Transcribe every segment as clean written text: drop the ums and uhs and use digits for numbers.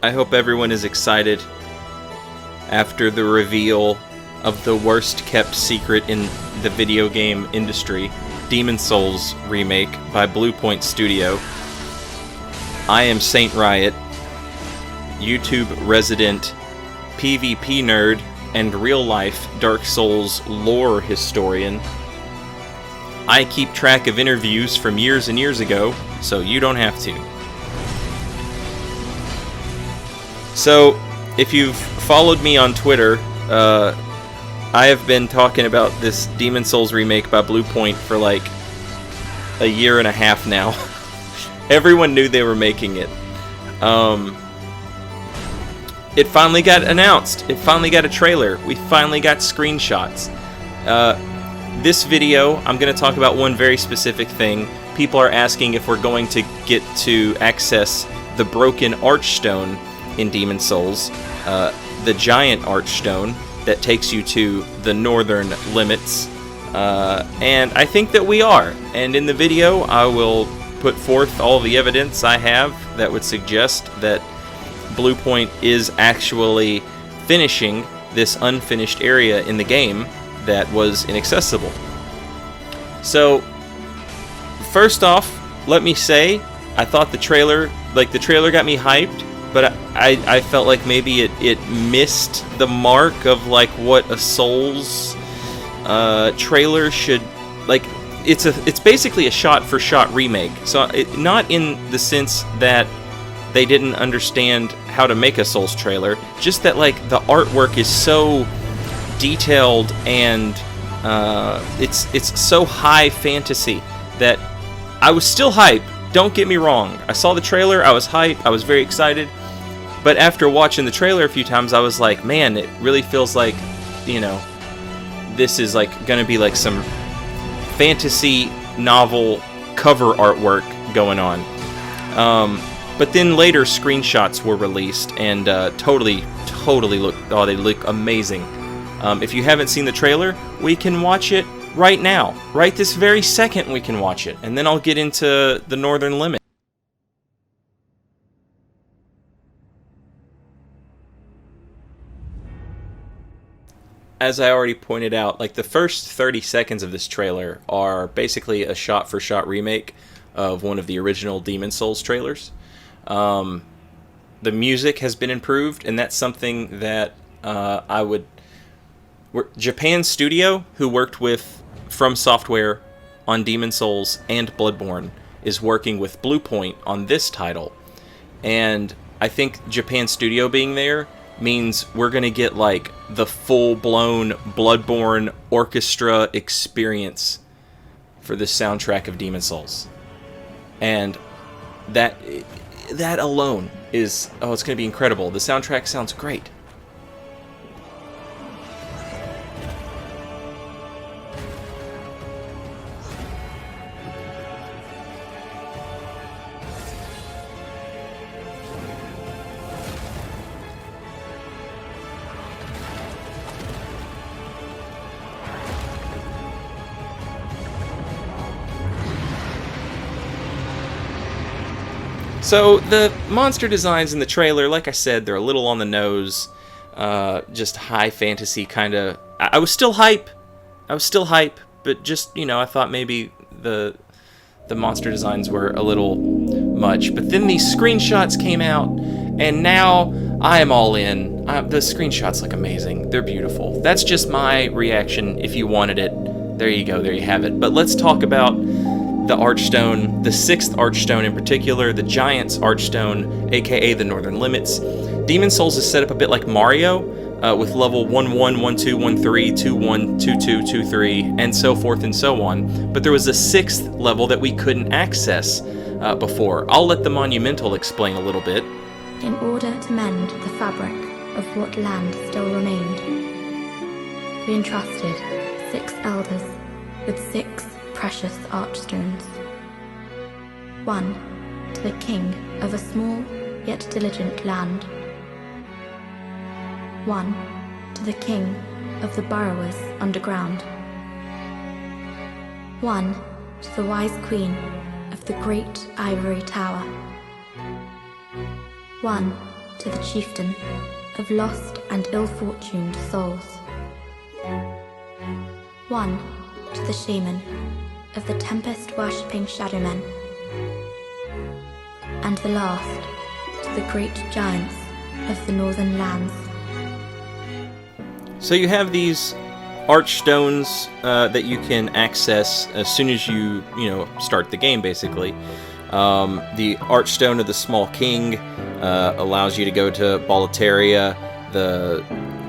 I hope everyone is excited after the reveal of the worst kept secret in the video game industry, Demon's Souls Remake by Bluepoint Studio. I am Saint Riot, YouTube resident, PvP nerd, and real-life Dark Souls lore historian. I keep track of interviews from years and years ago, so you don't have to. So, if you've followed me on Twitter, I have been talking about this Demon's Souls remake by Bluepoint for like a year and a half now. Everyone knew they were making it. It finally got announced. It finally got a trailer. We finally got screenshots. This video, I'm going to talk about one very specific thing. People are asking if we're going to get to access the broken Archstone in Demon's Souls, the giant Archstone that takes you to the northern limits, and I think that we are. And in the video, I will put forth all the evidence I have that would suggest that Bluepoint is actually finishing this unfinished area in the game that was inaccessible. So, first off, let me say, I thought the trailer got me hyped, but I felt like maybe it missed the mark of like what a Souls trailer should, like. It's basically a shot-for-shot remake. So not in the sense that they didn't understand how to make a Souls trailer, just that like the artwork is so detailed and it's so high fantasy that I was still hype. Don't get me wrong. I saw the trailer, I was hype, I was very excited. But after watching the trailer a few times, I was like, man, it really feels like, you know, this is like gonna be like some fantasy novel cover artwork going on. But then later screenshots were released and totally they look amazing. If you haven't seen the trailer, we can watch it right now. Right this very second we can watch it. And then I'll get into the northern limit. As I already pointed out, like the first 30 seconds of this trailer are basically a shot-for-shot remake of one of the original Demon's Souls trailers. The music has been improved, and that's something that Japan Studio, who worked with From Software on Demon's Souls and Bloodborne, is working with Bluepoint on this title. And I think Japan Studio being there means we're going to get like the full-blown Bloodborne orchestra experience for the soundtrack of Demon's Souls. And that alone is, it's going to be incredible. The soundtrack sounds great. So, the monster designs in the trailer, like I said, they're a little on the nose, just high fantasy kind of. I was still hype, but just, you know, I thought maybe the monster designs were a little much. But then these screenshots came out, and now I am all in. The screenshots look amazing. They're beautiful. That's just my reaction. If you wanted it, there you go, there you have it. But let's talk about the Archstone, the 6th Archstone in particular, the Giant's Archstone, aka the Northern Limits. Demon's Souls is set up a bit like Mario, with level 1, 1, 1, 2, 1, 3, 2, 1, 2, 2, 2, 3, and so forth and so on. But there was a 6th level that we couldn't access before. I'll let the Monumental explain a little bit. In order to mend the fabric of what land still remained, we entrusted 6 elders with 6 precious archstones. 1 to the king of a small yet diligent land. 1 to the king of the burrowers underground. 1 to the wise queen of the great ivory tower. 1 to the chieftain of lost and ill-fortuned souls. 1 to the shaman of the tempest-worshipping shadowmen. And the last to the great giants of the northern lands. So you have these Archstones that you can access as soon as you start the game, basically. The Archstone of the Small King allows you to go to Boletaria. The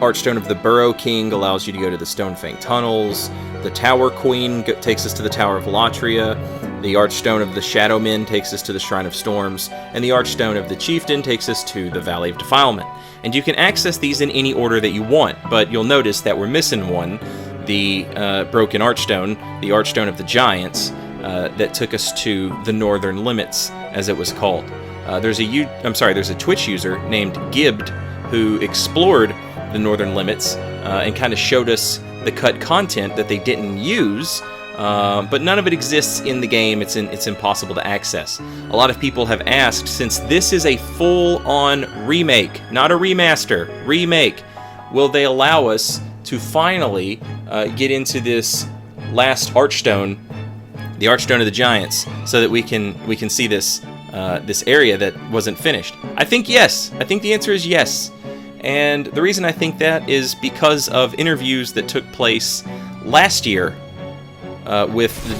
Archstone of the Burrow King allows you to go to the Stonefang Tunnels. The Tower Queen takes us to the Tower of Latria. The Archstone of the Shadowmen takes us to the Shrine of Storms. And the Archstone of the Chieftain takes us to the Valley of Defilement. And you can access these in any order that you want, but you'll notice that we're missing one. The Broken Archstone, the Archstone of the Giants, that took us to the Northern Limits, as it was called. There's a Twitch user named Gibbed who explored the Northern Limits and kind of showed us the cut content that they didn't use, but none of it exists in the game. It's impossible to access. A lot of people have asked, since this is a full-on remake, not a remaster, remake, will they allow us to finally get into this last Archstone, the Archstone of the Giants, so that we can see this this area that wasn't finished? I think yes. I think the answer is yes. And the reason I think that is because of interviews that took place last year with the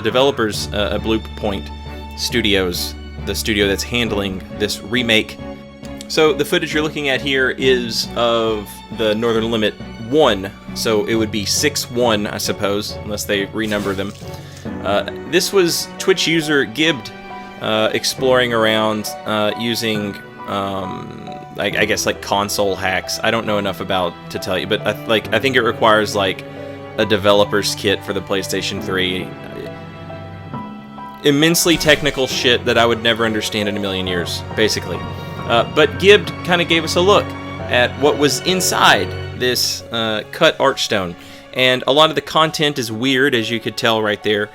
developers at Blue Point Studios, the studio that's handling this remake. So the footage you're looking at here is of the Northern Limit 1, so it would be 6-1, I suppose, unless they renumber them. This was Twitch user Gibbed exploring around using, I guess, like console hacks. I don't know enough about to tell you, but I think it requires like a developer's kit for the PlayStation 3. Immensely technical shit that I would never understand in a million years, basically. But Gibbed kind of gave us a look at what was inside this cut Archstone. And a lot of the content is weird, as you could tell right there.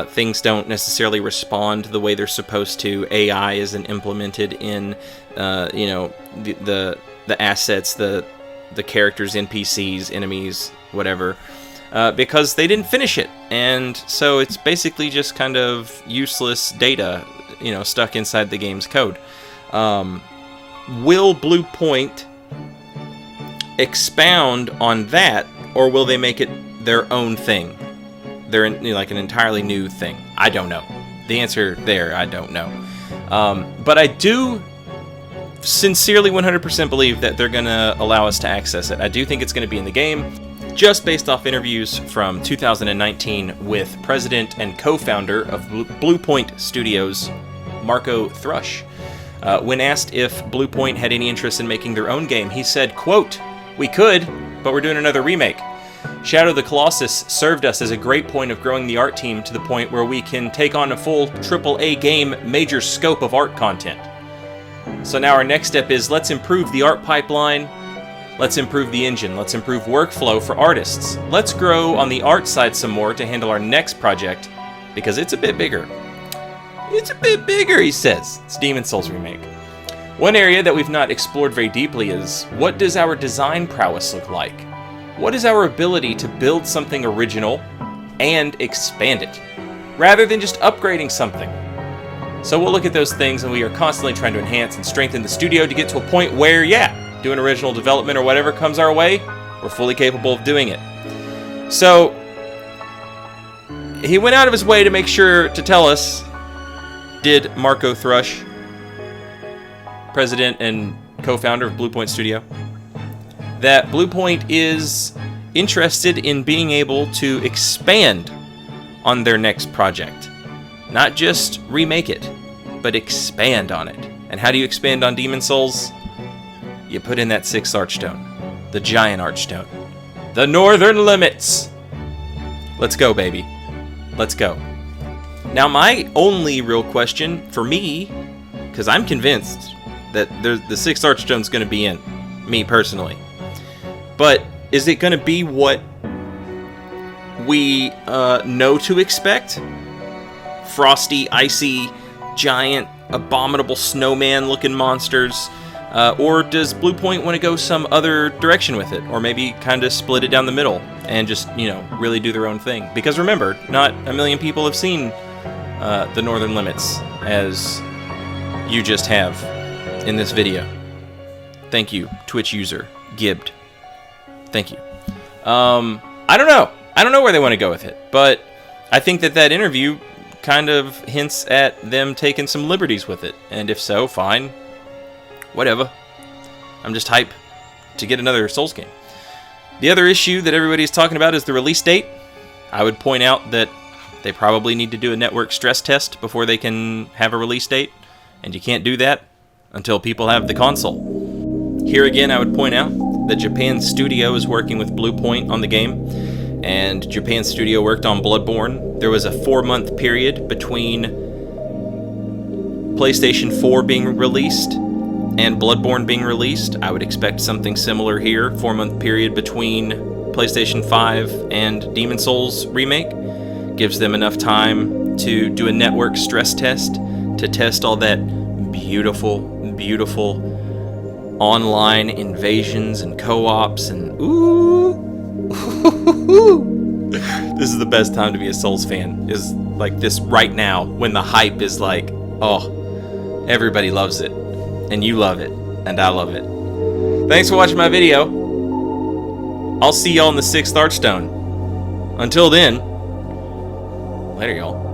Things don't necessarily respond the way they're supposed to. AI isn't implemented in, the assets, the characters, NPCs, enemies, whatever, because they didn't finish it. And so it's basically just kind of useless data, stuck inside the game's code. Will Blue Point expound on that, or will they make it their own thing? They're like an entirely new thing. I don't know. The answer there, I don't know. But I do sincerely 100% believe that they're going to allow us to access it. I do think it's going to be in the game, just based off interviews from 2019 with president and co-founder of Blue Point Studios, Marco Thrush. When asked if Blue Point had any interest in making their own game, he said, quote, "We could, but we're doing another remake. Shadow of the Colossus served us as a great point of growing the art team to the point where we can take on a full AAA game, major scope of art content. So now our next step is, let's improve the art pipeline, let's improve the engine, let's improve workflow for artists. Let's grow on the art side some more to handle our next project, because it's a bit bigger." It's a bit bigger, he says. It's Demon's Souls Remake. One area that we've not explored very deeply is, what does our design prowess look like? What is our ability to build something original and expand it, rather than just upgrading something? So we'll look at those things, and we are constantly trying to enhance and strengthen the studio to get to a point where, doing original development or whatever comes our way, we're fully capable of doing it. So he went out of his way to make sure to tell us, did Marco Thrush, president and co-founder of Blue Point Studio, that Blue Point is interested in being able to expand on their next project. Not just remake it, but expand on it. And how do you expand on Demon's Souls? You put in that 6th Archstone, the giant Archstone, the Northern Limits. Let's go, baby. Let's go. Now, my only real question for me, because I'm convinced that the 6th Archstone's going to be in, me personally. But is it going to be what we know to expect? Frosty, icy, giant, abominable snowman-looking monsters, Or does Bluepoint want to go some other direction with it? Or maybe kind of split it down the middle and just, really do their own thing? Because remember, not a million people have seen the Northern Limits as you just have in this video. Thank you, Twitch user, Gibbed. Thank you. I don't know. I don't know where they want to go with it, but I think that interview kind of hints at them taking some liberties with it. And if so, fine. Whatever. I'm just hype to get another Souls game. The other issue that everybody's talking about is the release date. I would point out that they probably need to do a network stress test before they can have a release date, and you can't do that until people have the console. Here again, I would point out that Japan Studio is working with Bluepoint on the game, and Japan Studio worked on Bloodborne. There was a 4-month period between PlayStation 4 being released and Bloodborne being released. I would expect something similar here. 4-month period between PlayStation 5 and Demon Souls Remake. Gives them enough time to do a network stress test, to test all that beautiful, beautiful online invasions and co-ops and ooh. This is the best time to be a Souls fan, is like this right now, when the hype is like, oh, everybody loves it, and you love it, and I love it. Thanks for watching my video. I'll see y'all in the 6th Archstone. Until then, later y'all.